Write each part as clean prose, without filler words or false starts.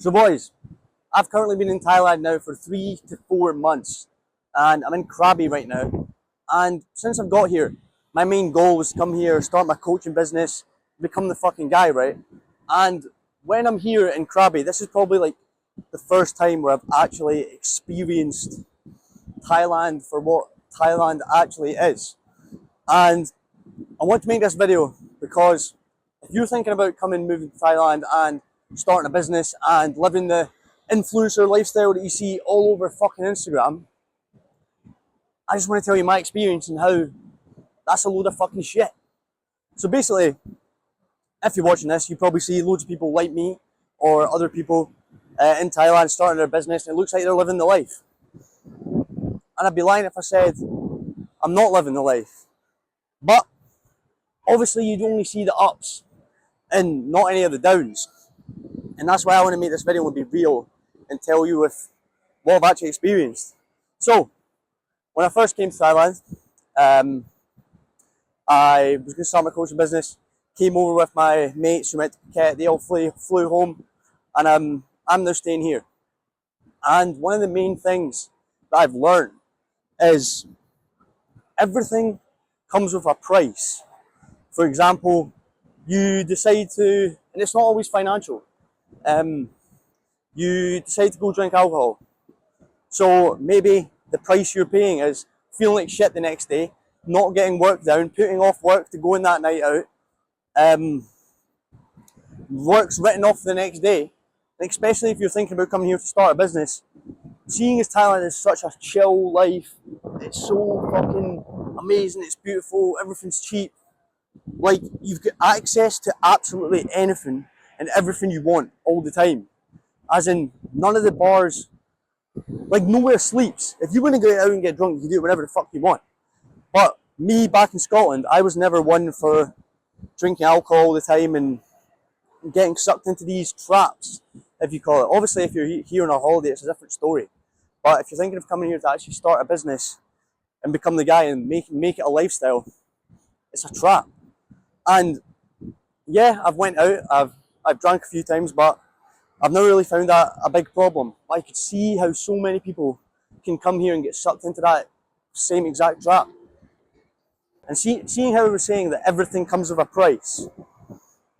So boys, I've currently been in Thailand now for 3 to 4 months and I'm in Krabi right now. And since I've got here, my main goal was to come here, start my coaching business, become the fucking guy, right? And when I'm here in Krabi, this is probably like the first time where I've actually experienced Thailand for what Thailand actually is. And I want to make this video because if you're thinking about moving to Thailand and starting a business and living the influencer lifestyle that you see all over fucking Instagram, I just want to tell you my experience and how that's a load of fucking shit. So basically, if you're watching this, you probably see loads of people like me or other people in Thailand starting their business and it looks like they're living the life. And I'd be lying if I said I'm not living the life. But obviously you'd only see the ups and not any of the downs. And that's why I want to make this video and be real and tell you what I've actually experienced. So, when I first came to Thailand, I was going to start my coaching business, came over with my mates who went to Phuket, they all flew home, and I'm now staying here. And one of the main things that I've learned is everything comes with a price. For example, you decide to, and it's not always financial, you decide to go drink alcohol. So maybe the price you're paying is feeling like shit the next day, not getting work down, putting off work to go in that night out, work's written off the next day, and especially if you're thinking about coming here to start a business. Seeing as Thailand is such a chill life, it's so fucking amazing, it's beautiful, everything's cheap. Like, you've got access to absolutely anything and everything you want all the time. As in, none of the bars, like nowhere sleeps. If you want to go out and get drunk, you can do it whenever the fuck you want. But me back in Scotland, I was never one for drinking alcohol all the time and getting sucked into these traps, if you call it. Obviously, if you're here on a holiday, it's a different story. But if you're thinking of coming here to actually start a business and become the guy and make it a lifestyle, it's a trap. And yeah, I've went out, I've drank a few times, but I've never really found that a big problem. I could see how so many people can come here and get sucked into that same exact trap. And seeing how we were saying that everything comes with a price,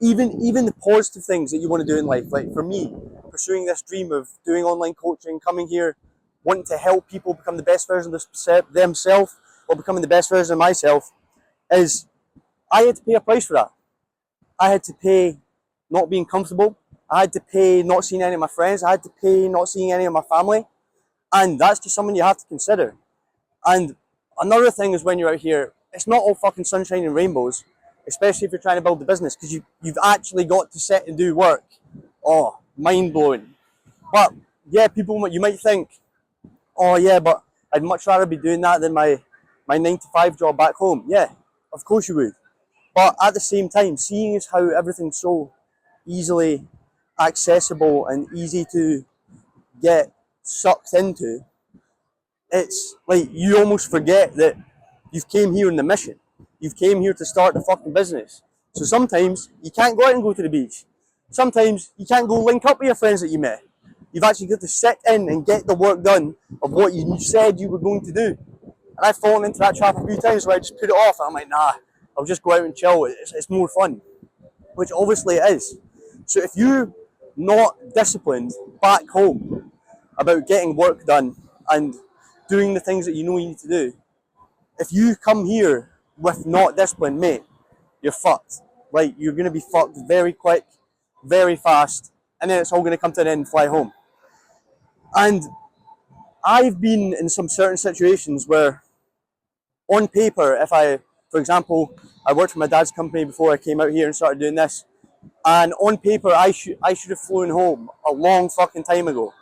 even the positive things that you want to do in life, like for me, pursuing this dream of doing online coaching, coming here, wanting to help people become the best version of themselves or becoming the best version of myself, is I had to pay a price for that. I had to pay not being comfortable. I had to pay not seeing any of my friends. I had to pay not seeing any of my family. And that's just something you have to consider. And another thing is when you're out here, it's not all fucking sunshine and rainbows, especially if you're trying to build a business, because you've actually got to sit and do work. Oh, mind-blowing. But yeah, you might think, oh yeah, but I'd much rather be doing that than my 9 to 5 job back home. Yeah, of course you would. But at the same time, seeing as how everything's so easily accessible and easy to get sucked into, it's like you almost forget that you've came here on the mission. You've came here to start the fucking business. So sometimes you can't go out and go to the beach. Sometimes you can't go link up with your friends that you met. You've actually got to sit in and get the work done of what you said you were going to do. And I've fallen into that trap a few times where I just put it off. And I'm like, nah, I'll just go out and chill. It's more fun, which obviously it is. So if you're not disciplined back home about getting work done and doing the things that you know you need to do, if you come here with not discipline, mate, you're fucked. Like, you're going to be fucked very quick, very fast, and then it's all going to come to an end and fly home. And I've been in some certain situations where, on paper, for example, I worked for my dad's company before I came out here and started doing this, and on paper, I should have flown home a long fucking time ago.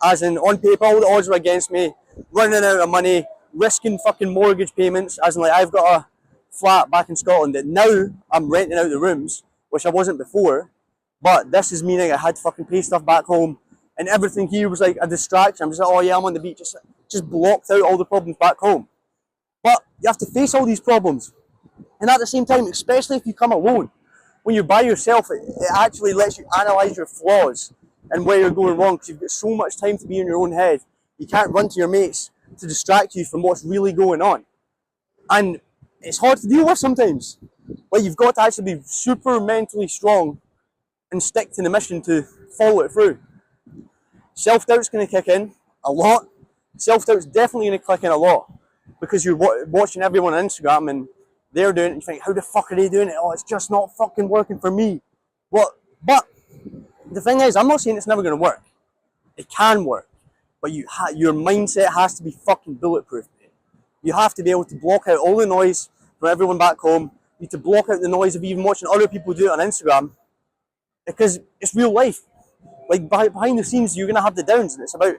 As in, on paper, all the odds were against me, running out of money, risking fucking mortgage payments, as in like I've got a flat back in Scotland that now I'm renting out the rooms, which I wasn't before, but this is meaning I had to fucking pay stuff back home, and everything here was like a distraction. I'm just like, oh yeah, I'm on the beach, just blocked out all the problems back home. But you have to face all these problems, and at the same time, especially if you come alone, when you're by yourself, it actually lets you analyse your flaws and where you're going wrong, because you've got so much time to be in your own head. You can't run to your mates to distract you from what's really going on. And it's hard to deal with sometimes. Like, you've got to actually be super mentally strong and stick to the mission to follow it through. Self-doubt's going to kick in a lot. Self-doubt's definitely going to click in a lot because you're watching everyone on Instagram and they're doing it and you think, how the fuck are they doing it? Oh, it's just not fucking working for me. But the thing is, I'm not saying it's never going to work. It can work. But your mindset has to be fucking bulletproof. You have to be able to block out all the noise from everyone back home. You need to block out the noise of even watching other people do it on Instagram. Because it's real life. Like, behind the scenes, you're going to have the downs, and it's about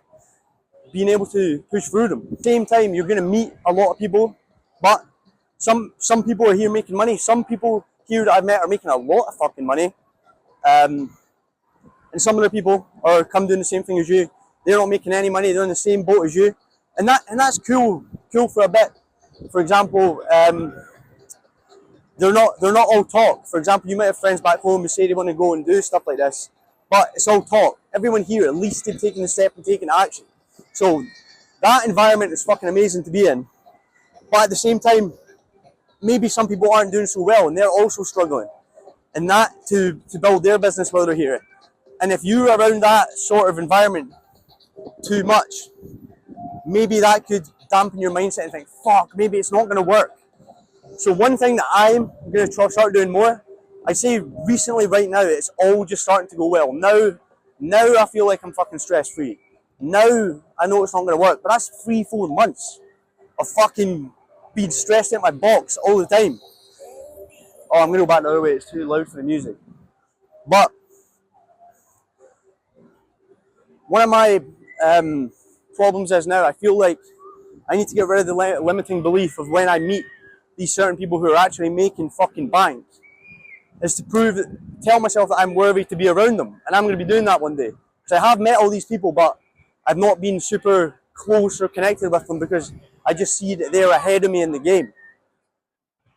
being able to push through them. At the same time, you're going to meet a lot of people, but some people are here making money. Some people here that I've met are making a lot of fucking money. And some other people are come doing the same thing as you. They're not making any money. They're in the same boat as you, and that's cool for a bit. For example, they're not all talk. For example, you might have friends back home who say they want to go and do stuff like this, but it's all talk. Everyone here at least they've taken the step and taken action. So that environment is fucking amazing to be in. But at the same time, maybe some people aren't doing so well and they're also struggling, and that to build their business while they're here. And if you're around that sort of environment too much, maybe that could dampen your mindset and think, fuck, maybe it's not going to work. So one thing that I'm going to start doing more, I say recently right now, it's all just starting to go well. Now I feel like I'm fucking stress free. Now I know it's not going to work, but that's 3-4 months of fucking being stressed at my box all the time. Oh, I'm going to go back the other way, it's too loud for the music. But one of my problems is now I feel like I need to get rid of the limiting belief of when I meet these certain people who are actually making fucking bank, is to tell myself that I'm worthy to be around them, and I'm going to be doing that one day. Because I have met all these people, but I've not been super close or connected with them because I just see that they're ahead of me in the game.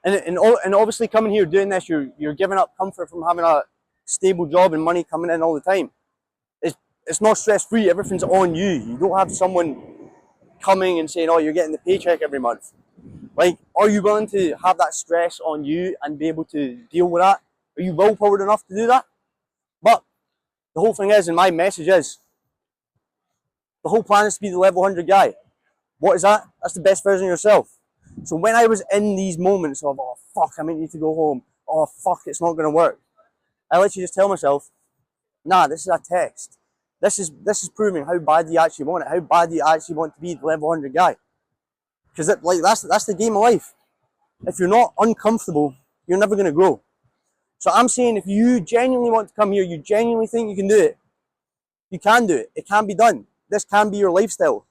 And obviously coming here doing this, you're giving up comfort from having a stable job and money coming in all the time. It's not stress free. Everything's on you. You don't have someone coming and saying, oh, you're getting the paycheck every month. Like, are you willing to have that stress on you and be able to deal with that? Are you willpowered enough to do that? But the whole thing is, and my message is, the whole plan is to be the level 100 guy. What is that? That's the best version of yourself. So when I was in these moments of, oh fuck, I might need to go home. Oh fuck, it's not going to work. I literally just tell myself, nah, this is a test. This is proving how bad you actually want it, how bad you actually want to be the level 100 guy. Because that's the game of life. If you're not uncomfortable, you're never going to grow. So I'm saying, if you genuinely want to come here, you genuinely think you can do it, you can do it. It can be done. This can be your lifestyle.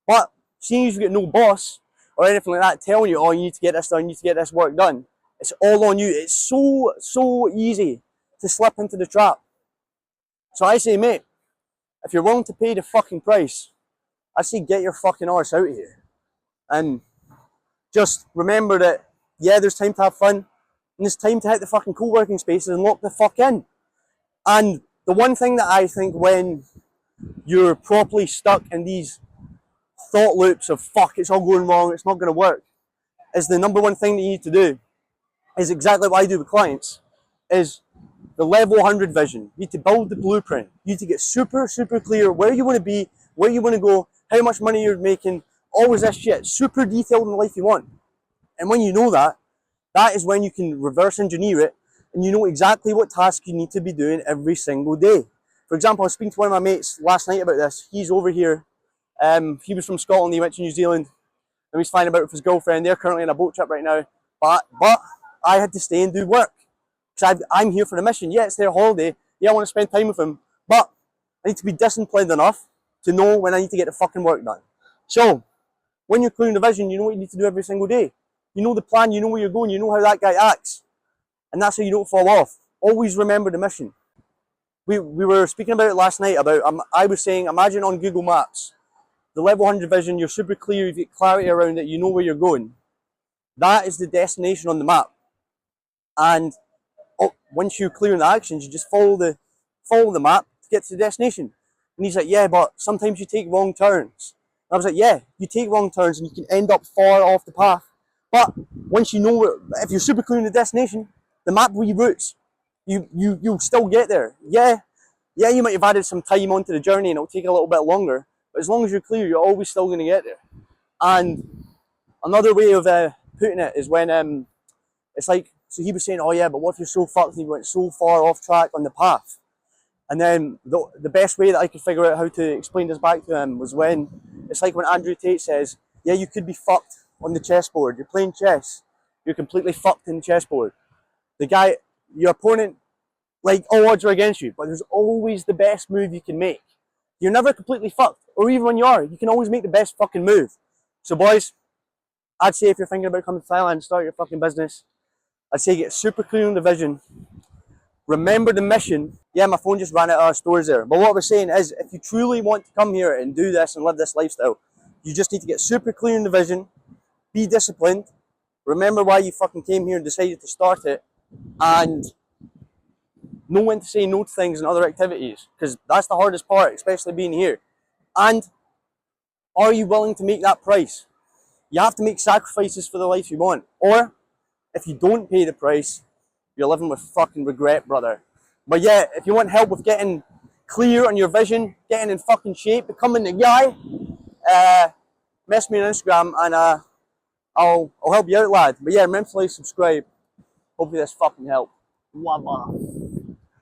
But seeing as you've got no boss or anything like that telling you, oh, you need to get this done, you need to get this work done, it's all on you. It's so easy to slip into the trap. So I say, mate, if you're willing to pay the fucking price, I say get your fucking arse out here. And just remember that, yeah, there's time to have fun, and there's time to hit the fucking co-working spaces and lock the fuck in. And the one thing that I think when you're properly stuck in these thought loops of fuck, it's all going wrong, it's not going to work, is the number one thing that you need to do is exactly what I do with clients, is the level 100 vision. You need to build the blueprint. You need to get super clear where you want to be, where you want to go, how much money you're making, all this shit, super detailed in the life you want. And when you know that, that is when you can reverse engineer it, and you know exactly what task you need to be doing every single day. For example, I was speaking to one of my mates last night about this. He's over here. He was from Scotland. He went to New Zealand, and he's flying about with his girlfriend. They're currently on a boat trip right now. But I had to stay and do work because I'm here for the mission. Yeah, it's their holiday. Yeah, I want to spend time with them, but I need to be disciplined enough to know when I need to get the fucking work done. So when you're clearing the vision, you know what you need to do every single day. You know the plan. You know where you're going. You know how that guy acts, and that's how you don't fall off. Always remember the mission. We were speaking about it last night. I was saying, imagine on Google Maps, the level 100 vision. You're super clear. You've got clarity around it. You know where you're going. That is the destination on the map. And once you're clearing the actions, you just follow the map to get to the destination. And he's like, yeah, but sometimes you take wrong turns. And I was like, yeah, you take wrong turns and you can end up far off the path. But once you know where, if you're super clear in the destination, the map reroutes. You'll still get there. Yeah, you might have added some time onto the journey and it'll take a little bit longer. But as long as you're clear, you're always still going to get there. And another way of putting it is when it's like, so he was saying, oh yeah, but what if you're so fucked and you went so far off track on the path? And then the best way that I could figure out how to explain this back to him was when, it's like when Andrew Tate says, yeah, you could be fucked on the chessboard. You're playing chess. You're completely fucked in the chessboard. The guy, your opponent, like all odds are against you, but there's always the best move you can make. You're never completely fucked. Or even when you are, you can always make the best fucking move. So boys, I'd say if you're thinking about coming to Thailand and start your fucking business, I'd say get super clear on the vision. Remember the mission. Yeah, my phone just ran out of stores there. But what we're saying is, if you truly want to come here and do this and live this lifestyle, you just need to get super clear on the vision, be disciplined, remember why you fucking came here and decided to start it, and know when to say no to things and other activities, because that's the hardest part, especially being here. And are you willing to make that price? You have to make sacrifices for the life you want. Or, if you don't pay the price, you're living with fucking regret, brother. But yeah, if you want help with getting clear on your vision, getting in fucking shape, becoming the guy, message me on Instagram and I'll help you out, lad. But yeah, remember to like, subscribe. Hopefully this fucking helped. Wabba.